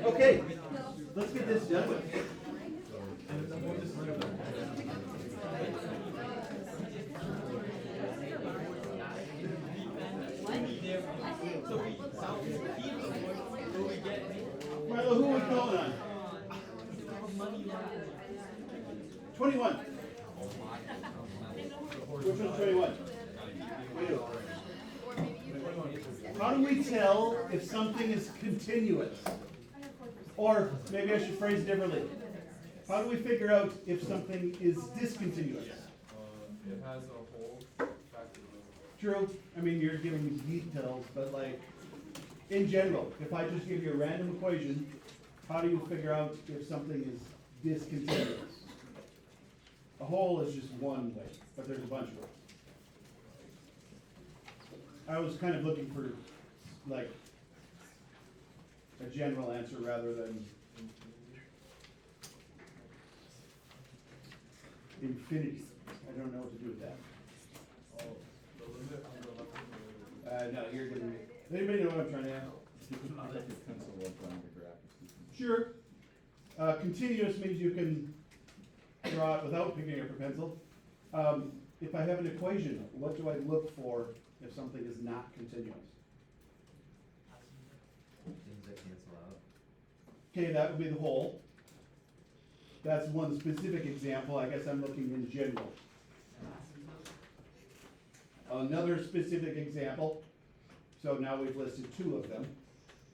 Okay, let's get this done with. Marlo, who are we calling on? 21. Which one's 21? You. How do we tell if something is continuous? Or maybe I should phrase it differently. How do we figure out if something is discontinuous? It has a whole factor. True. I mean, you're giving me details, but like, in general, if I just give you a random equation, how do you figure out if something is discontinuous? A whole is just one way, but there's a bunch of ways. I was kind of looking for, like, a general answer rather than infinity. I don't know what to do with that. Oh, the limit on the left. No, you're giving me, anybody know what I'm trying to ask? You can put your pencil up on the graph. Sure. Continuous means you can draw it without picking up a pencil. If I have an equation, what do I look for if something is not continuous? Things that cancel out. Okay, that would be the whole. That's one specific example. I guess I'm looking in general. Another specific example. So now we've listed two of them.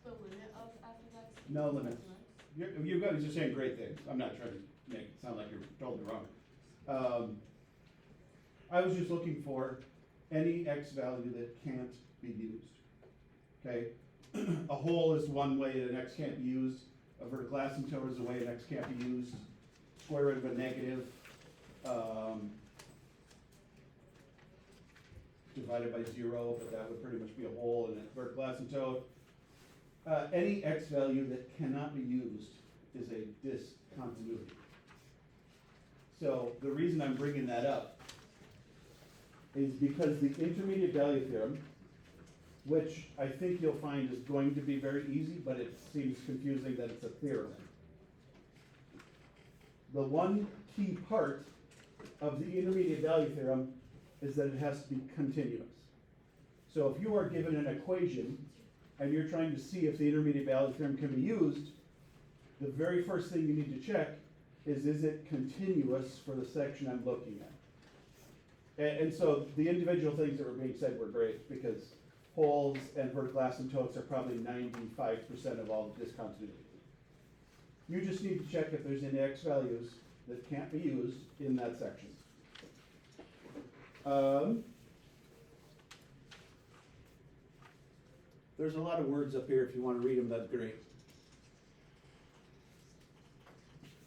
The limit of after that? No limits. You guys are saying great things. I'm not trying to make it sound like you're totally wrong. I was just looking for any x value that can't be used. Okay? A whole is one way that an x can't be used. A vertical asymptote is a way an x can't be used. Square root of a negative divided by 0, but that would pretty much be a whole in a vertical asymptote. Any x value that cannot be used is a discontinuity. So the reason I'm bringing that up is because the intermediate value theorem, which I think you'll find is going to be very easy, but it seems confusing that it's a theorem. The one key part of the intermediate value theorem is that it has to be continuous. So if you are given an equation and you're trying to see if the intermediate value theorem can be used, the very first thing you need to check is it continuous for the section I'm looking at? And so the individual things that were being said were great, because wholes and vertical asymptotes are probably 95% of all discontinuity. You just need to check if there's any x values that can't be used in that section. There's a lot of words up here. If you want to read them, that's great.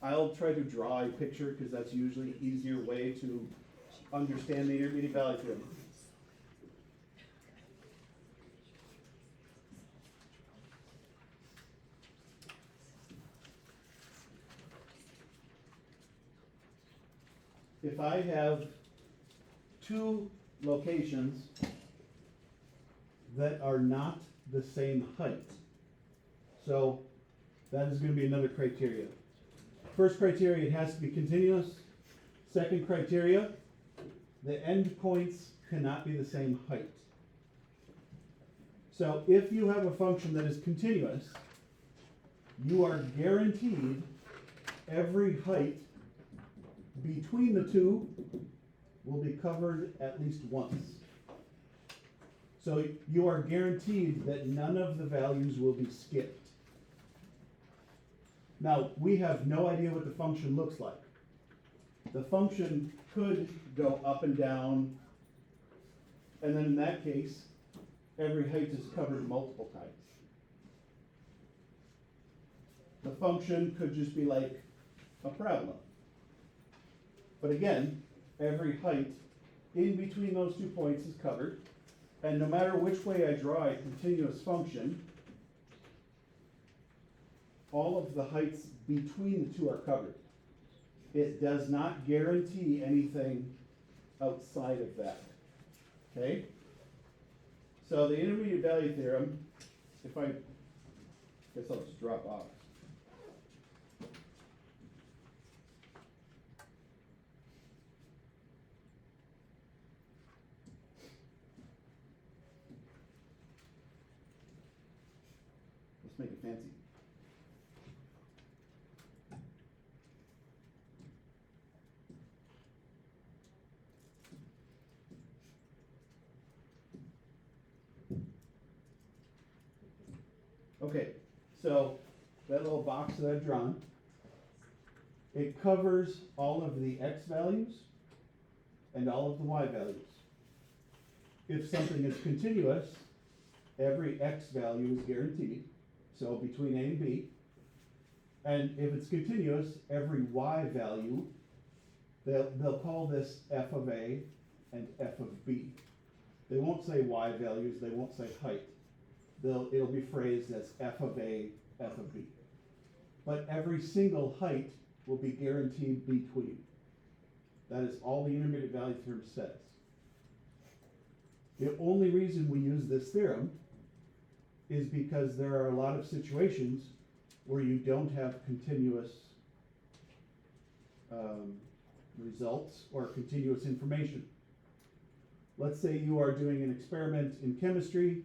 I'll try to draw a picture because that's usually an easier way to understand the intermediate value theorem. If I have two locations that are not the same height, so that is going to be another criteria. First criteria, it has to be continuous. Second criteria, the endpoints cannot be the same height. So if you have a function that is continuous, you are guaranteed every height between the two will be covered at least once. So you are guaranteed that none of the values will be skipped. Now, we have no idea what the function looks like. The function could go up and down, and then in that case, every height is covered multiple times. The function could just be like a parabola. But again, every height in between those 2 points is covered, and no matter which way I draw a continuous function, all of the heights between the two are covered. It does not guarantee anything outside of that. Okay? So the intermediate value theorem, if I guess I'll just drop off. Let's make it fancy. Okay, so that little box that I've drawn, it covers all of the x values and all of the y values. If something is continuous, every x value is guaranteed, so between A and B. And if it's continuous, every y value, they'll call this f of A and f of B. They won't say y values, they won't say height. It'll be phrased as f of A, f of B. But every single height will be guaranteed between. That is all the intermediate value theorem says. The only reason we use this theorem is because there are a lot of situations where you don't have continuous results or continuous information. Let's say you are doing an experiment in chemistry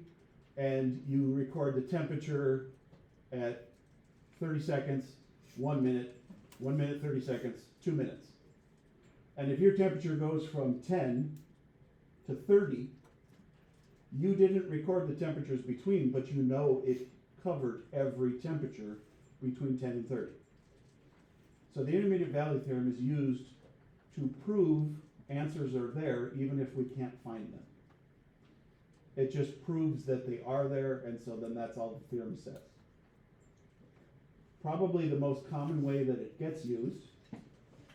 and you record the temperature at 30 seconds, 1 minute, 1 minute, 30 seconds, 2 minutes. And if your temperature goes from 10 to 30, you didn't record the temperatures between, but you know it covered every temperature between 10 and 30. So the intermediate value theorem is used to prove answers are there even if we can't find them. It just proves that they are there, and so then that's all the theorem says. Probably the most common way that it gets used,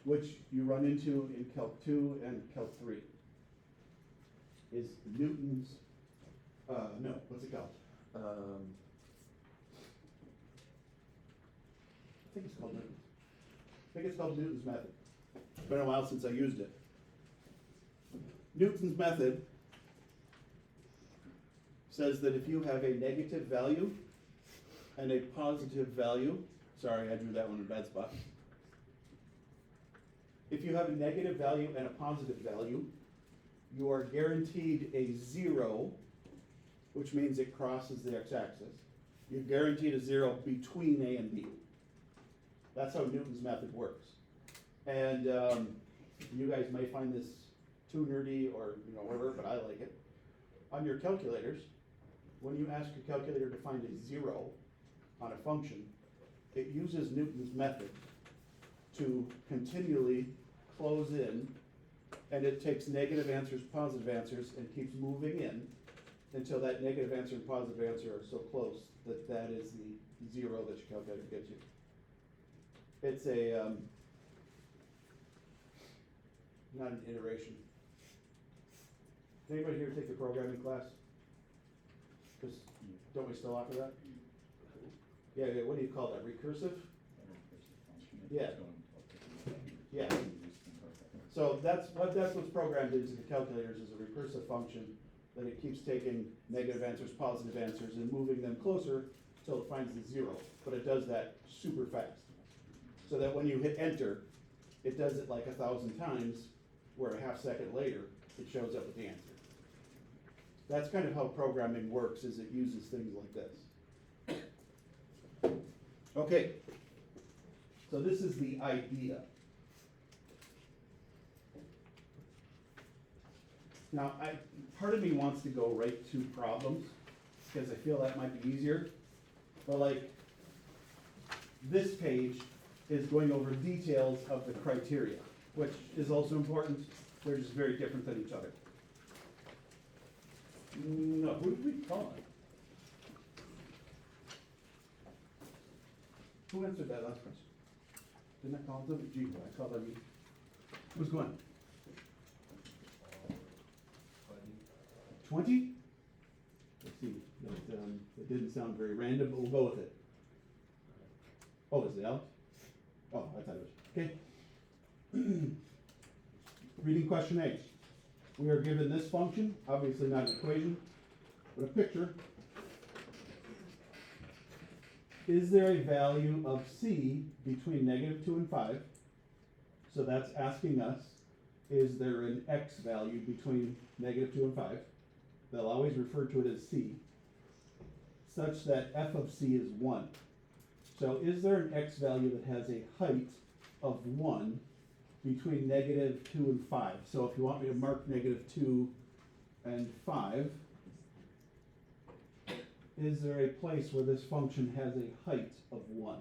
which you run into in Calc 2 and Calc 3, is Newton's, no, what's it called? I think it's called Newton's. I think it's called Newton's method. It's been a while since I used it. Newton's method says that if you have a negative value and a positive value, sorry, I drew that one in a bad spot. If you have a negative value and a positive value, you are guaranteed a 0, which means it crosses the x-axis. You're guaranteed a 0 between A and B. That's how Newton's method works. And you guys may find this too nerdy or whatever, but I like it. On your calculators, when you ask your calculator to find a 0 on a function, it uses Newton's method to continually close in, and it takes negative answers, positive answers, and keeps moving in until that negative answer and positive answer are so close that that is the 0 that your calculator gets you. It's a, not an iteration. Did anybody here take the programming class? Because don't we still offer that? Yeah, what do you call that, recursive? Yeah. Yeah. So that's what's programmed into the calculators is a recursive function that it keeps taking negative answers, positive answers, and moving them closer until it finds the 0. But it does that super fast. So that when you hit enter, it does it like 1,000 times, where a half second later, it shows up with the answer. That's kind of how programming works, is it uses things like this. Okay, so this is the idea. Now, part of me wants to go right to problems, because I feel that might be easier. But like, this page is going over details of the criteria, which is also important. They're just very different than each other. No, who did we call it? Who answered that last question? Didn't I call them? Gee, I called them. Who's going? 20? Let's see. It didn't sound very random, but we'll go with it. Oh, is it Alex? Oh, I thought it was. Okay. Reading question A. We are given this function, obviously not an equation, but a picture. Is there a value of c between -2 and 5? So that's asking us, is there an x value between -2 and 5? They'll always refer to it as c. such that f of c is one. So is there an x value that has a height of one between negative 2 and 5? So if you want me to mark negative 2 and 5, is there a place where this function has a height of 1?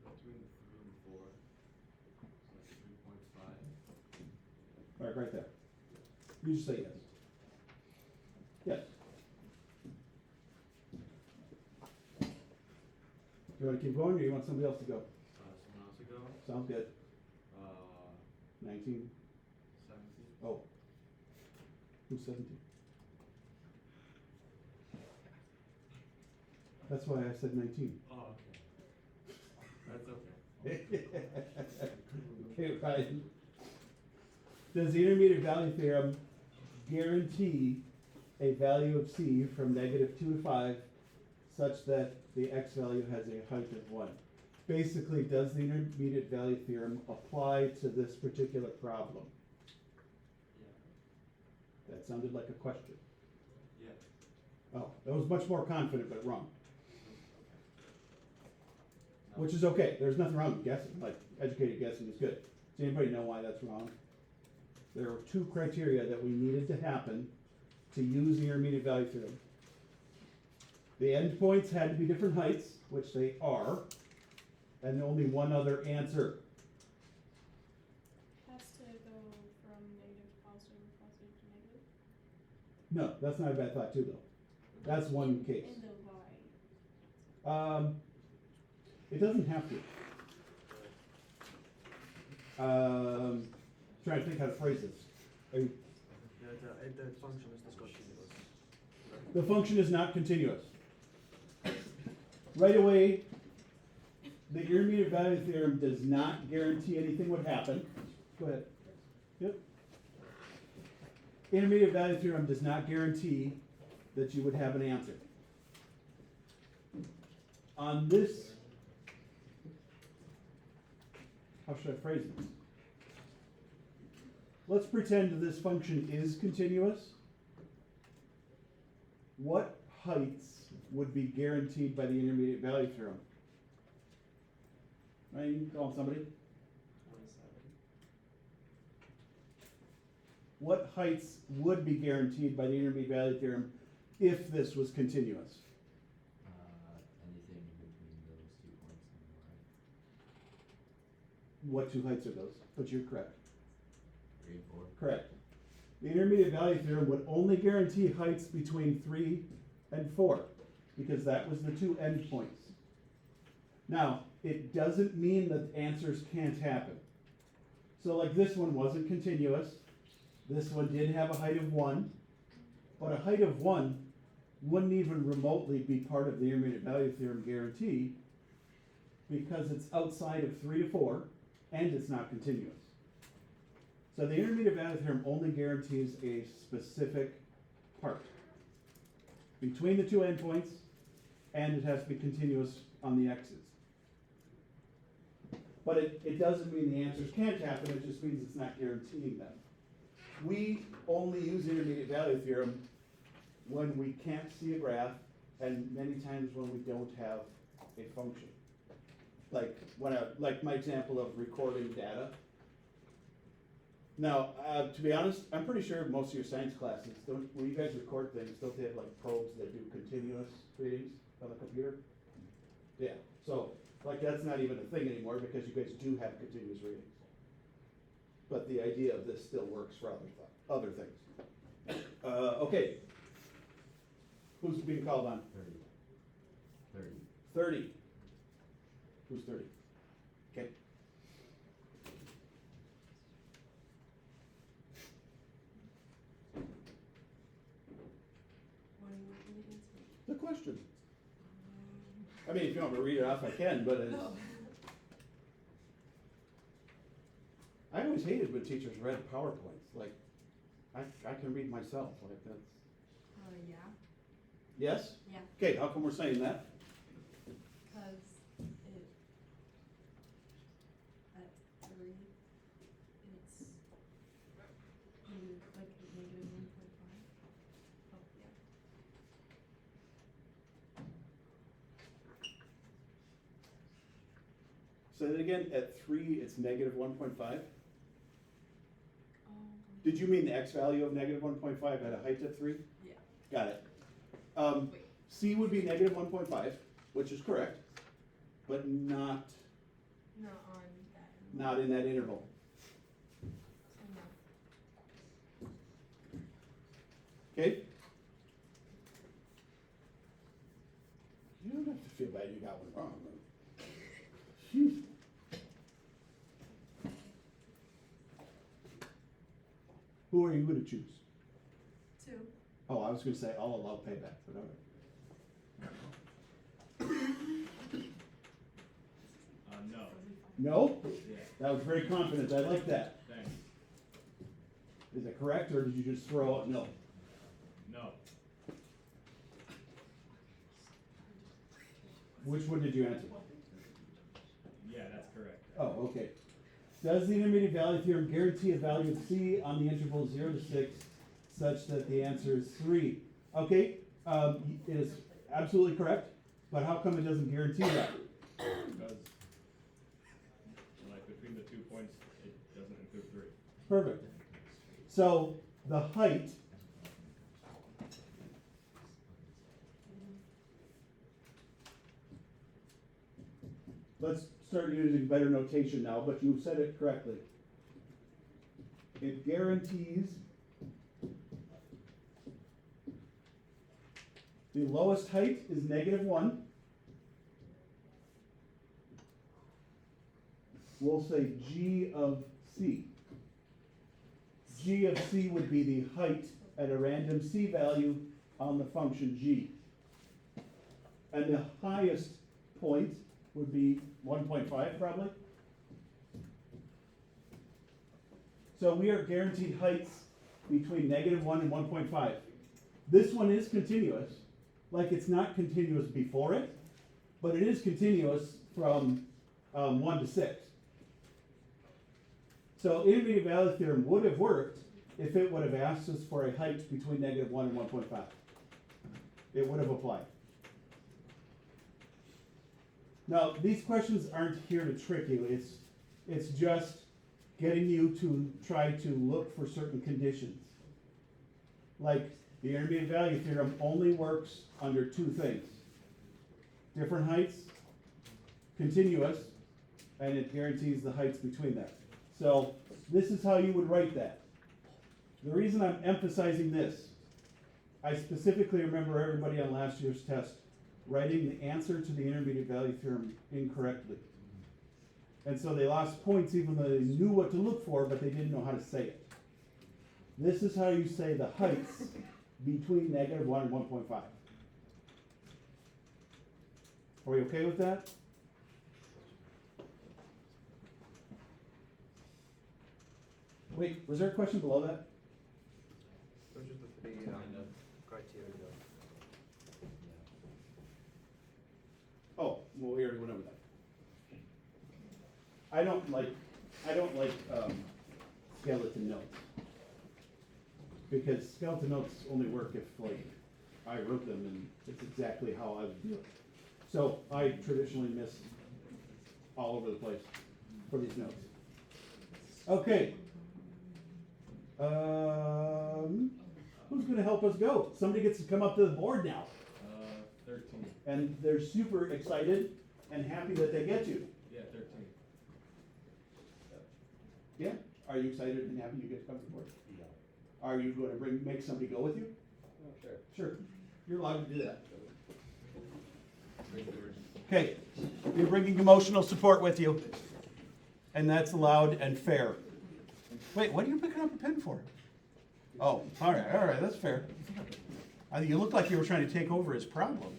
Between 3 and 4. So like 3.5. Right, right there. You just say yes. Yes. You wanna keep going, or you want somebody else to go? Someone else ago. Sounds good. 19. 17. Oh. Who's 17? That's why I said 19. Oh, okay. That's okay. Okay, Ryan. Does the intermediate value theorem guarantee a value of c from negative 2 to 5 such that the x value has a height of 1? Basically, does the intermediate value theorem apply to this particular problem? Yeah. That sounded like a question. Yeah. Oh, that was much more confident, but wrong. No. Which is okay, there's nothing wrong with guessing, like educated guessing is good. Does anybody know why that's wrong? There are two criteria that we needed to happen to use the intermediate value theorem. The endpoints had to be different heights, which they are, and only one other answer. Has to go from negative to positive, positive to negative. No, that's not a bad thought too, though. That's one case. In the y. It doesn't have to. Trying to think how to phrase this. Are you- The function is discontinuous. The function is not continuous. Right away, the intermediate value theorem does not guarantee anything would happen. Go ahead. Yep. Intermediate value theorem does not guarantee that you would have an answer. On this, how should I phrase this? Let's pretend this function is continuous. What heights would be guaranteed by the intermediate value theorem? Right, you can call somebody. 27. What heights would be guaranteed by the intermediate value theorem if this was continuous? Anything in between those 2 points on the y. What two heights are those? But you're correct. 3 and 4. Correct. The intermediate value theorem would only guarantee heights between 3 and 4, because that was the two endpoints. Now, it doesn't mean that answers can't happen. So like this one wasn't continuous. This one did have a height of 1, but a height of 1 wouldn't even remotely be part of the intermediate value theorem guarantee, because it's outside of 3 to 4, and it's not continuous. So the intermediate value theorem only guarantees a specific part between the two endpoints, and it has to be continuous on the x's. But it doesn't mean the answers can't happen, it just means it's not guaranteeing them. We only use intermediate value theorem when we can't see a graph, and many times when we don't have a function. Like my example of recording data. Now, to be honest, I'm pretty sure most of your science classes, when you guys record things, don't they have like probes that do continuous readings on the computer? Yeah, so, like that's not even a thing anymore because you guys do have continuous readings. But the idea of this still works for other things. Okay. Who's being called on? 30. 30. Who's 30? Okay. What do you want me to answer? The question. I mean, if you want me to read it off, I can, but it's, No. I always hated when teachers read PowerPoints. Like, I can read myself. Like that's. Yeah, Yes. yeah, Okay. How come we're saying that? cause it, at 3, it's, like negative 1.5. Oh, yeah. Say that again, at 3, it's negative 1.5? Oh, Did you mean the x value of negative 1.5 at a height of 3? yeah. Got it. Wait. C would be negative 1.5, which is correct, but not Not on that. not in that interval. So no. Okay? You don't have to feel bad you got one wrong. Phew. Who are you going to choose? 2. Oh, I was going to say I'll allow payback, but all right. No. No? Yeah, That was very confident. I like that. thanks. Is it correct, or did you just throw out no? No. Which one did you answer? Yeah, that's correct. Oh, okay. Does the intermediate value theorem guarantee a value of C on the interval 0 to 6 such that the answer is 3? Okay, it is absolutely correct, but how come it doesn't guarantee that? Because, like, between the 2 points, it doesn't include 3. Perfect. So the height let's start using better notation now, but you said it correctly. It guarantees the lowest height is -1. We'll say G of C. G of C would be the height at a random C value on the function G. And the highest point would be 1.5 probably. So we are guaranteed heights between -1 and 1.5. This one is continuous, like it's not continuous before it, but it is continuous from 1 to 6. So intermediate value theorem would have worked if it would have asked us for a height between -1 and 1.5. It would have applied. Now, these questions aren't here to trick you. It's just getting you to try to look for certain conditions. Like the intermediate value theorem only works under 2 things. Different heights, continuous, and it guarantees the heights between them. So this is how you would write that. The reason I'm emphasizing this, I specifically remember everybody on last year's test writing the answer to the intermediate value theorem incorrectly. And so they lost points even though they knew what to look for, but they didn't know how to say it. This is how you say the heights between -1 and 1.5. Are we okay with that? Wait, was there a question below that? It was just the 3 criteria. Oh, well, we already went over that. I don't like skeleton notes. Because skeleton notes only work if, like, I wrote them and it's exactly how I would do it. So I traditionally miss all over the place for these notes. Okay. Who's gonna help us go? Somebody gets to come up to the board now. 13. And they're super excited and happy that they get you. Yeah, 13. Yeah? Are you excited and happy you get to come to the board? Yeah. Are you going to make somebody go with you? Oh, sure. Sure. You're allowed to do that. Okay, you're bringing emotional support with you. And that's allowed and fair. Wait, what are you picking up a pen for? Oh, all right, that's fair. You look like you were trying to take over his problem.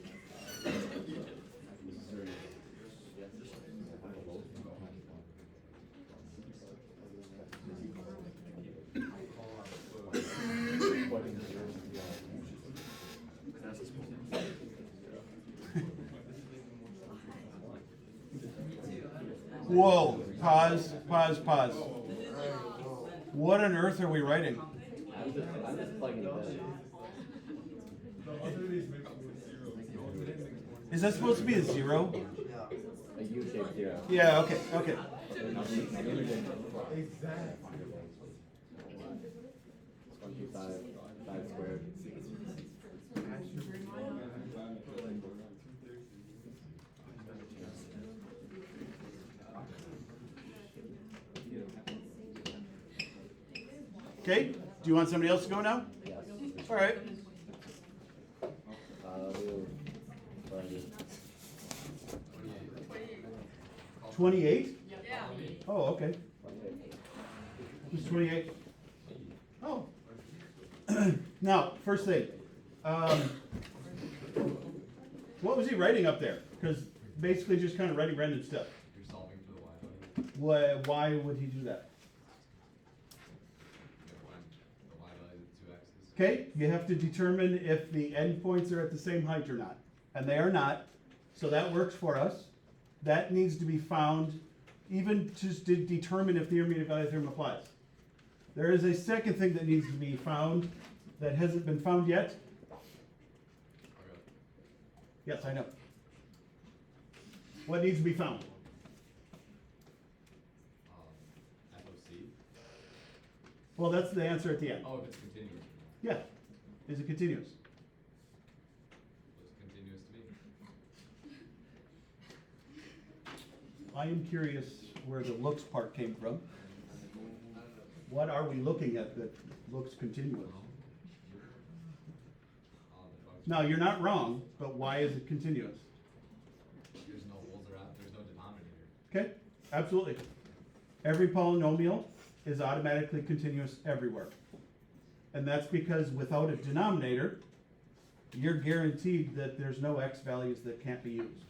Whoa, pause. What on earth are we writing? I'm just plugging it in. Is that supposed to be a 0? Yeah. A U-shaped zero. Yeah, okay, okay. An intersection. Exactly. 125, 5 squared. Okay, do you want somebody else to go now? Yes. All right. We'll find it. 28? Yeah. Oh, okay. Who's 28? Oh. Now, first thing, what was he writing up there? Because basically just kind of writing random stuff. You're solving for the y value. Why would he do that? The y value of 2 x's. Okay, you have to determine if the endpoints are at the same height or not. And they are not, so that works for us. That needs to be found even just to determine if the intermediate value theorem applies. There is a second thing that needs to be found that hasn't been found yet. Okay. Yes, I know. What needs to be found? FOC. Well, that's the answer at the end. Oh, if it's continuous. Yeah. Is it continuous? It's continuous to me. I am curious where the looks part came from. What are we looking at that looks continuous? The function. No, you're not wrong, but why is it continuous? There's no holes around, there's no denominator. Okay, absolutely. Every polynomial is automatically continuous everywhere. And that's because without a denominator, you're guaranteed that there's no x values that can't be used.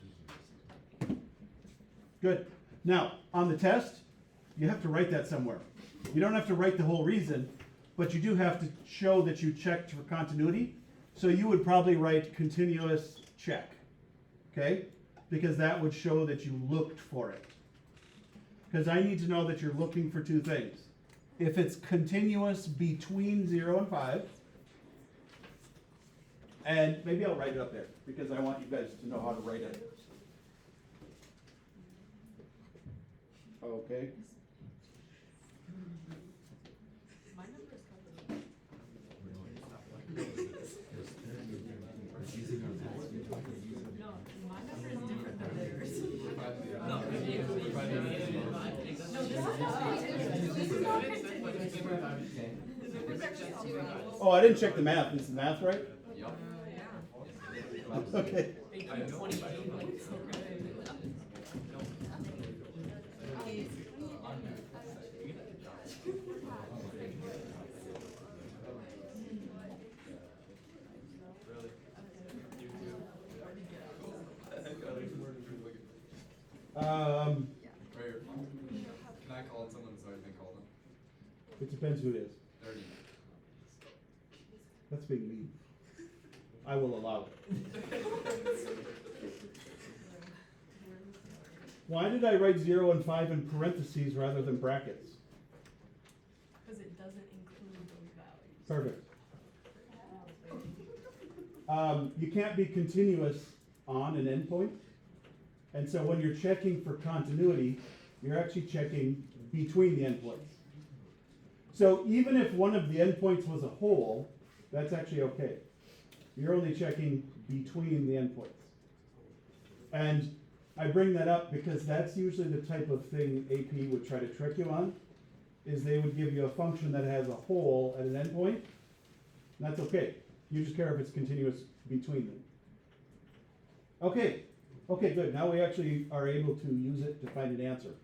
Good. Now, on the test, you have to write that somewhere. You don't have to write the whole reason, but you do have to show that you checked for continuity. So you would probably write continuous check, okay? Because that would show that you looked for it. Because I need to know that you're looking for two things. If it's continuous between 0 and 5, and maybe I'll write it up there, because I want you guys to know how to write it. Okay. My number is covered. No, my number is different than theirs. No, this is not continuous. This is actually 0. Oh, I didn't check the math. Is the math right? Yup. Yeah. Okay. Where, can I call someone so I can call them? It depends who it is. 30. That's being mean. I will allow it. Why did I write 0 and 5 in parentheses rather than brackets? Because it doesn't include those values. Perfect. You can't be continuous on an endpoint. And so when you're checking for continuity, you're actually checking between the endpoints. So even if one of the endpoints was a hole, that's actually okay. You're only checking between the endpoints. And I bring that up because that's usually the type of thing AP would try to trick you on, is they would give you a function that has a hole at an endpoint. And that's okay. You just care if it's continuous between them. Okay. Okay, good. Now we actually are able to use it to find an answer.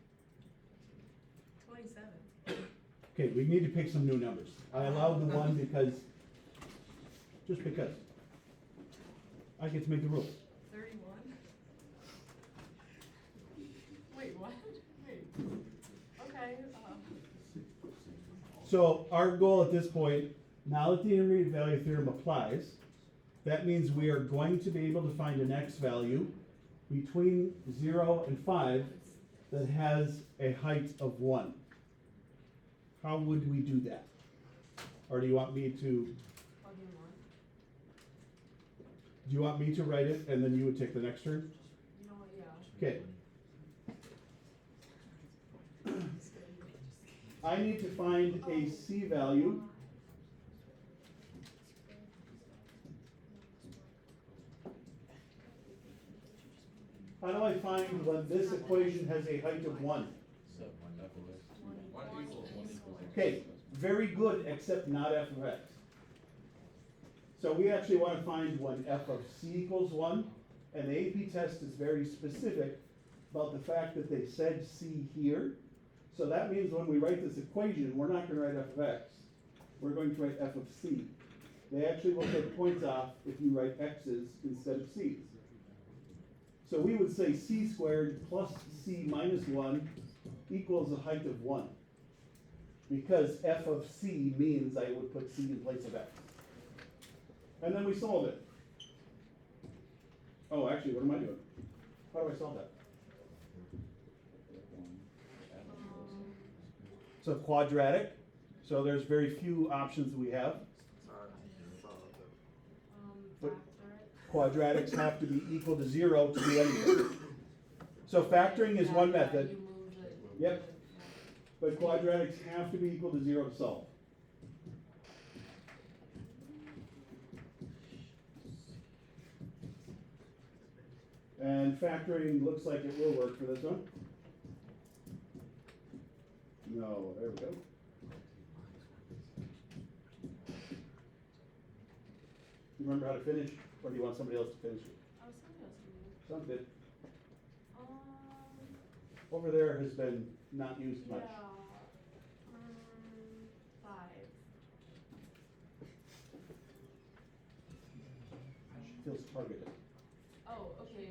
27. Okay, we need to pick some new numbers. I allowed the one because, just because. I get to make the rules. 31. Wait, what? Wait. Okay. So our goal at this point, now that the intermediate value theorem applies, that means we are going to be able to find an x value between 0 and 5 that has a height of 1. How would we do that? Or do you want me to, Plug in 1. do you want me to write it and then you would take the next turn? You know what? Yeah. Okay. I need to find a C value. How do I find when this equation has a height of one? So, one F of X. One equals. One equals X. Okay, very good, except not f of x. So we actually wanna find when f of c equals one, and the AP test is very specific about the fact that they said c here. So that means when we write this equation, we're not gonna write f of x, we're going to write f of c. They actually will take points off if you write x's instead of c's. So we would say c squared plus c minus one equals a height of one. Because f of c means I would put c in place of x. And then we solve it. Oh, actually, what am I doing? How do I solve that? So quadratic, so there's very few options that we have. But quadratics have to be equal to 0 to do anything. So factoring is one method. You moved it. Yep. But quadratics have to be equal to 0 to solve. And factoring looks like it will work for this one. No, there we go. You remember how to finish, or do you want somebody else to finish it? Oh, somebody else can do it. Sounds good. Um, Over there has been not used yeah, much. 5. Feels targeted. Oh, okay,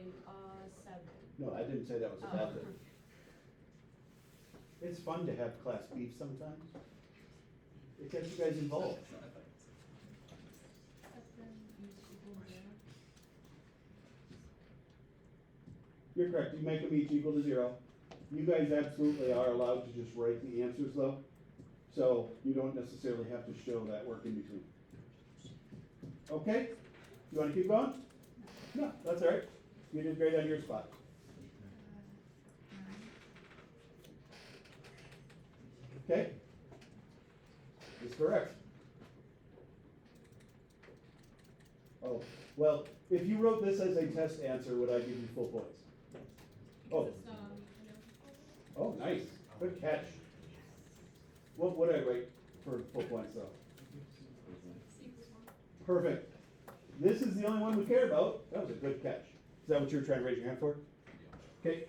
7. No, I didn't say that was a bad thing. It's fun to have class beef sometimes. It gets you guys involved. You're correct, you make them each equal to 0. You guys absolutely are allowed to just write the answers though, so you don't necessarily have to show that work in between. Okay, you wanna keep going? No, that's all right, you did great on your spot. Okay? Is correct. Oh, well, if you wrote this as a test answer, would I give you full points? Oh, oh, nice, good catch. What would I write for full points though? Perfect. This is the only one we care about. That was a good catch. Is that what you were trying to raise your hand for? Okay.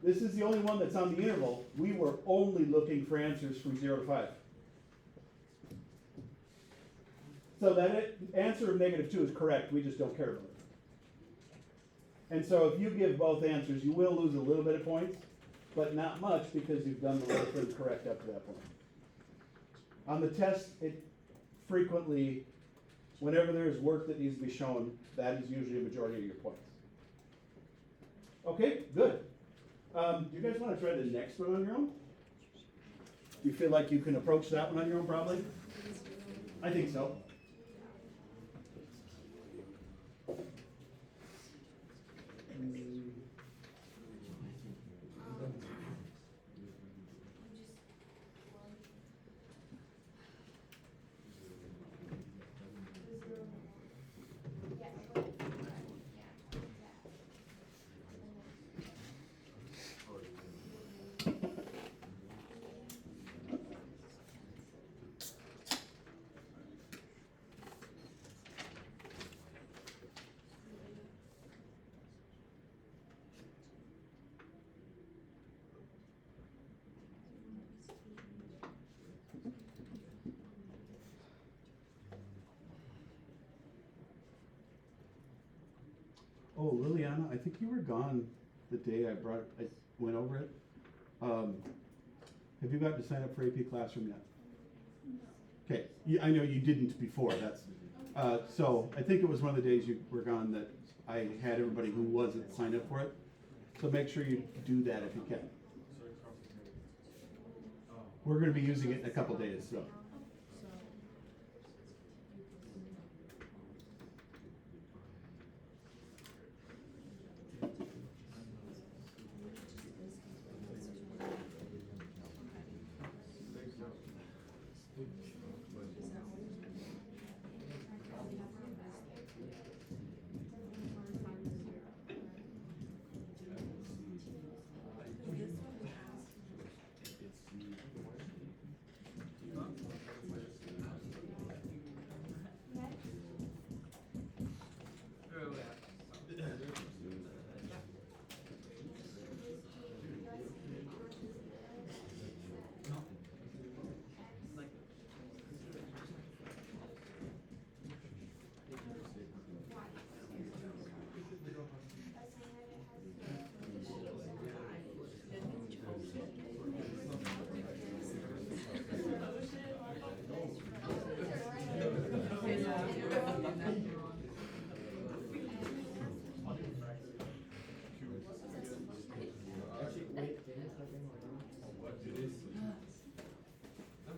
This is the only one that's on the interval. We were only looking for answers from 0 to 5. So that answer of -2 is correct, we just don't care about it. And so if you give both answers, you will lose a little bit of points, but not much because you've done the whole thing correct up to that point. On the test, it frequently, whenever there's work that needs to be shown, that is usually a majority of your points. Okay, good. Do you guys want to try the next one on your own? Do you feel like you can approach that one on your own probably? I think so. Oh, Liliana, I think you were gone the day I went over it. Have you got to sign up for AP Classroom yet? Okay, I know you didn't before, so I think it was one of the days you were gone that I had everybody who wasn't signed up for it. So make sure you do that if you can. We're gonna be using it in a couple days, so.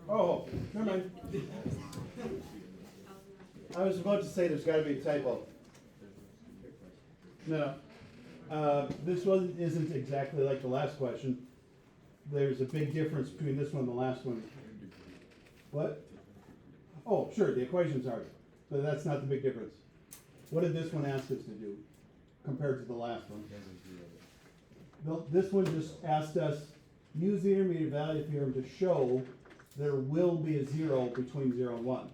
Oh, never mind. I was about to say there's gotta be a typo. No, this one isn't exactly like the last question. There's a big difference between this one and the last one. What? Oh, sure, the equations are, but that's not the big difference. What did this one ask us to do compared to the last one? This one just asked us, use the intermediate value theorem to show there will be a zero between 0 and 1.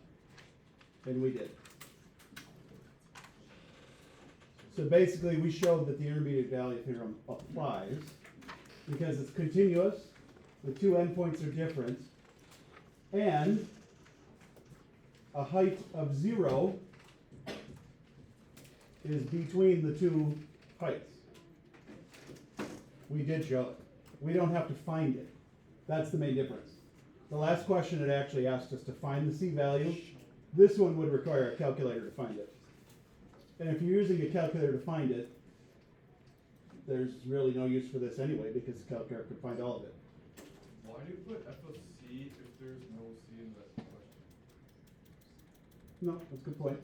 And we did. So basically, we showed that the intermediate value theorem applies because it's continuous, the two endpoints are different, and a height of 0 is between the two heights. We did show it. We don't have to find it. That's the main difference. The last question, it actually asked us to find the c-value. This one would require a calculator to find it. And if you're using a calculator to find it, there's really no use for this anyway, because the calculator could find all of it. Why do you put F of C if there's no C in that question? No, that's a good point.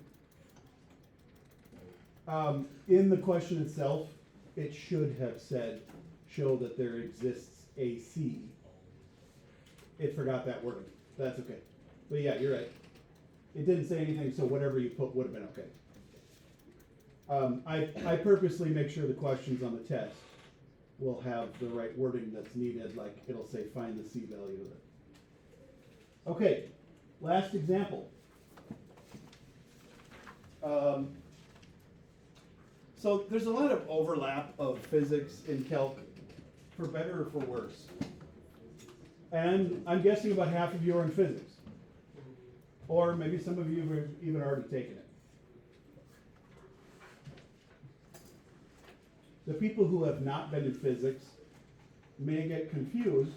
In the question itself, it should have said, show that there exists a C. It forgot that word. That's okay. But yeah, you're right. It didn't say anything, so whatever you put would have been okay. I purposely make sure the questions on the test will have the right wording that's needed, like it'll say find the c-value of it. Okay, last example. So there's a lot of overlap of physics in calc, for better or for worse. And I'm guessing about half of you are in physics. Or maybe some of you have even already taken it. The people who have not been in physics may get confused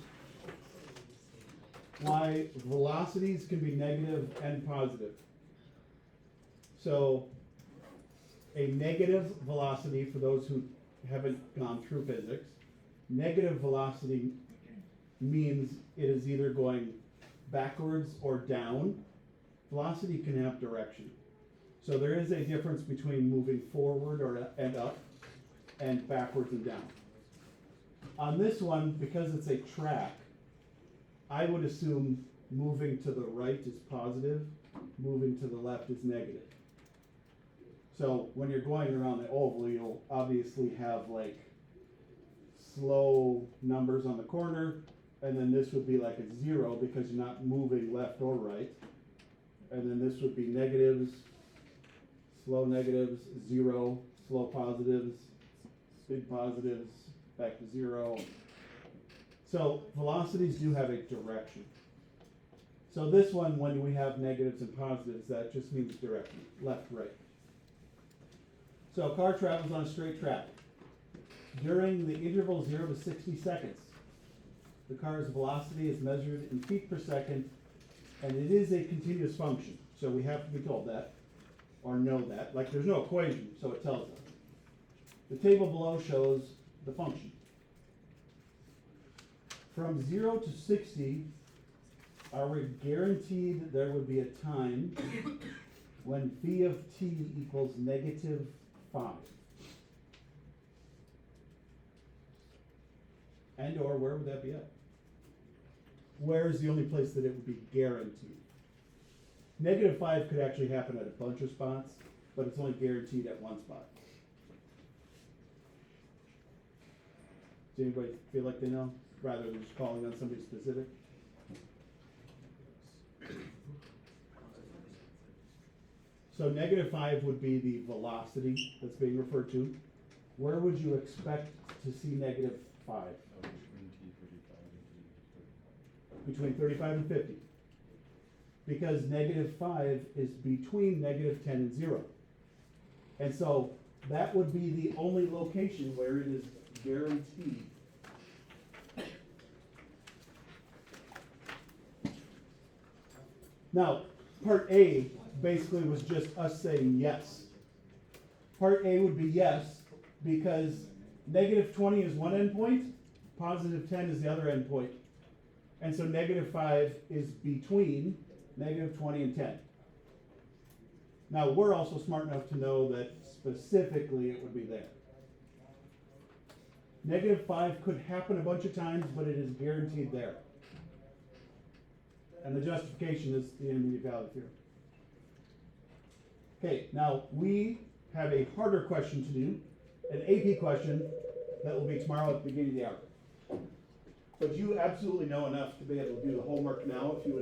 why velocities can be negative and positive. So a negative velocity, for those who haven't gone through physics, negative velocity means it is either going backwards or down. Velocity can have direction. So there is a difference between moving forward and up and backwards and down. On this one, because it's a track, I would assume moving to the right is positive, moving to the left is negative. So when you're going around the oval, you'll obviously have like slow numbers on the corner, and then this would be like a 0 because you're not moving left or right. And then this would be negatives, slow negatives, 0, slow positives, big positives, back to 0. So velocities do have a direction. So this one, when we have negatives and positives, that just means direction, left, right. So a car travels on a straight track. During the interval 0 to 60 seconds, the car's velocity is measured in feet per second, and it is a continuous function. So we have to be told that, or know that. Like there's no equation, so it tells us. The table below shows the function. From 0 to 60, are we guaranteed there would be a time when phi of t equals negative 5? And or where would that be at? Where is the only place that it would be guaranteed? Negative 5 could actually happen at a bunch of spots, but it's only guaranteed at one spot. Does anybody feel like they know, rather than just calling on somebody specific? So negative 5 would be the velocity that's being referred to. Where would you expect to see negative 5? Between 35 and 50. Because negative 5 is between negative 10 and 0. And so that would be the only location where it is guaranteed. Now, part A basically was just us saying yes. Part A would be yes, because negative 20 is one endpoint, positive 10 is the other endpoint. And so -5 is between -20 and 10. Now, we're also smart enough to know that specifically it would be there. -5 could happen a bunch of times, but it is guaranteed there. And the justification is the intermediate value theorem. Okay, now we have a harder question to do, an AP question that will be tomorrow at the beginning of the hour. But you absolutely know enough to be able to do the homework now if you would